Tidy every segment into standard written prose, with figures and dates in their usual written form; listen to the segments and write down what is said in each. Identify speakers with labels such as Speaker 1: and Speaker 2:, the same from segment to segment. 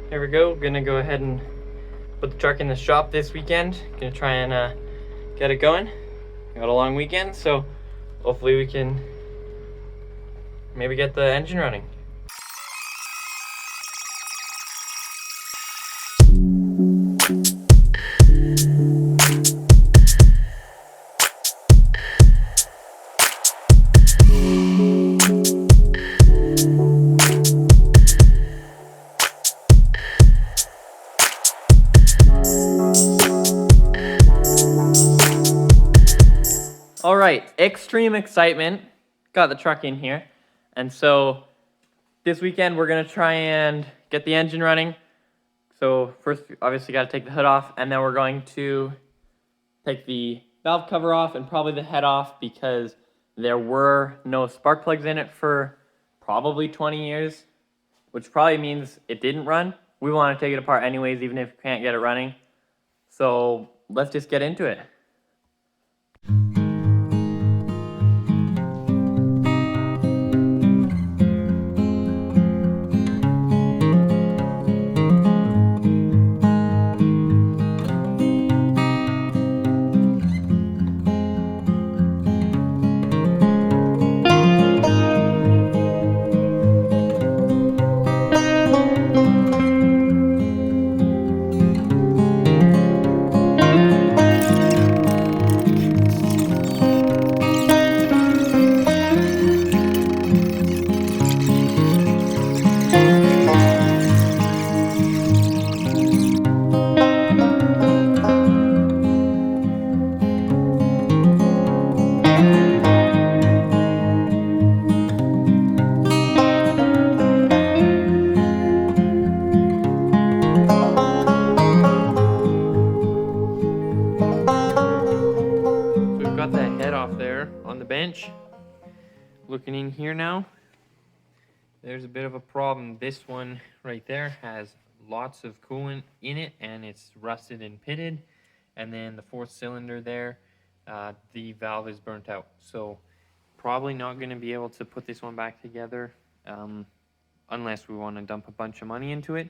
Speaker 1: There we go. Gonna go ahead and put the truck in the shop this weekend. Gonna try and get it going. Got a long weekend, so hopefully we can maybe get the engine running. All right, extreme excitement. Got the truck in here. And so this weekend we're gonna try and get the engine running. So first, obviously gotta take the hood off, and then we're going to take the valve cover off and probably the head off because there were no spark plugs in it for probably 20 years, which probably means it didn't run. We wanna take it apart anyways, even if we can't get it running. So let's just get into it. Got that head off there on the bench. Looking in here now, there's a bit of a problem. This one right there has lots of coolant in it and it's rusted and pitted. And then the fourth cylinder there, the valve is burnt out. So probably not going to be able to put this one back together unless we want to dump a bunch of money into it.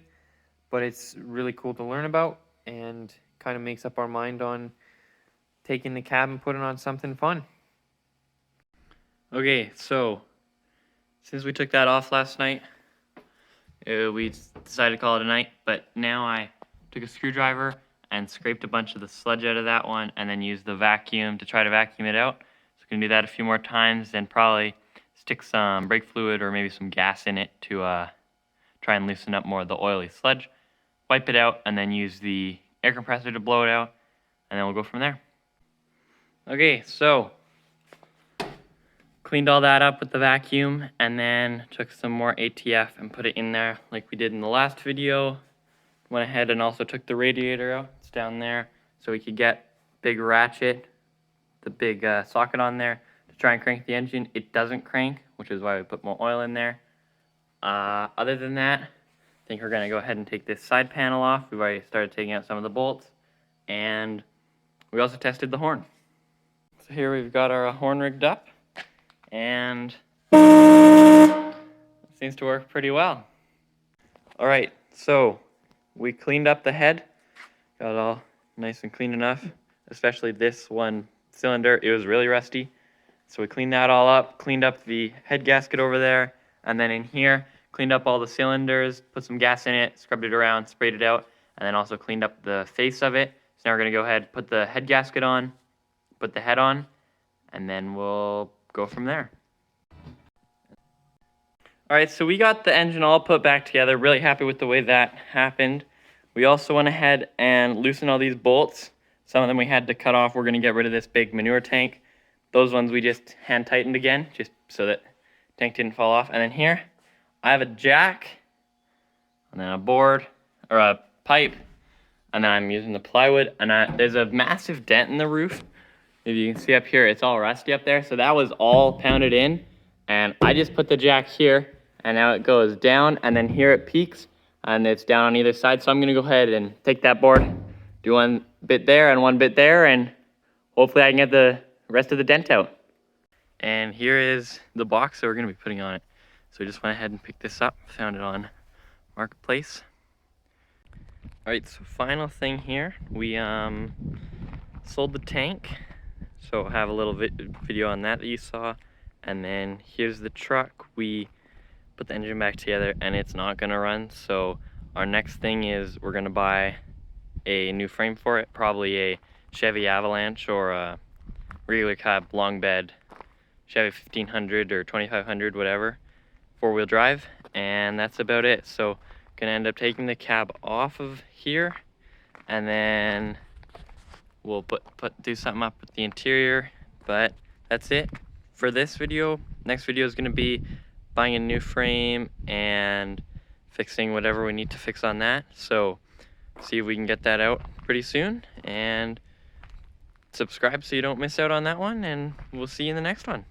Speaker 1: But it's really cool to learn about and kind of makes up our mind on taking the cab and putting on something fun. Okay, so since we took that off last night, we decided to call it a night, but now I took a screwdriver and scraped a bunch of the sludge out of that one and then used the vacuum to try to vacuum it out. So we're going to do that a few more times and probably stick some brake fluid or maybe some gas in it to try and loosen up more of the oily sludge. Wipe it out and then use the air compressor to blow it out, and then we'll go from there. Okay, so cleaned all that up with the vacuum and then took some more ATF and put it in there like we did in the last video. Went ahead and also took the radiator out. It's down there so we could get big ratchet, the big socket on there to try and crank the engine. It doesn't crank, which is why we put more oil in there. Other than that, I think we're going to go ahead and take this side panel off. We've already started taking out some of the bolts, and we also tested the horn. So here we've got our horn rigged up, and it seems to work pretty well. All right, so we cleaned up the head, got it all nice and clean enough, especially this one cylinder. It was really rusty, so we cleaned that all up, cleaned up the head gasket over there, and then in here, cleaned up all the cylinders, put some gas in it, scrubbed it around, sprayed it out, and then also cleaned up the face of it. So now we're going to go ahead, put the head gasket on, put the head on, and then we'll go from there. All right, so we got the engine all put back together. Really happy with the way that happened. We also went ahead and loosened all these bolts. Some of them we had to cut off. We're going to get rid of this big manure tank. Those ones we just hand tightened again, just so that the tank didn't fall off. And then here, I have a jack, and then a board, or a pipe, and then I'm using the plywood. And there's a massive dent in the roof. If you can see up here, it's all rusty up there. So that was all pounded in. And I just put the jack here, and now it goes down, and then here it peaks, and it's down on either side. So I'm going to go ahead and take that board, do one bit there and one bit there, and hopefully I can get the rest of the dent out. And here is the box that we're going to be putting on it. So we just went ahead and picked this up, found it on Marketplace. Alright, so final thing here, we sold the tank, so I'll have a little video on that you saw, and then here's the truck. We put the engine back together and it's not gonna run, so our next thing is we're gonna buy a new frame for it, probably a Chevy Avalanche or a regular cab long bed Chevy 1500 or 2500, whatever, four-wheel drive, and that's about it. So gonna end up taking the cab off of here, and then we'll do something up with the interior. But that's it for this video. Next video is gonna be buying a new frame and fixing whatever we need to fix on that. So see if we can get that out pretty soon, and subscribe so you don't miss out on that one, and we'll see you in the next one.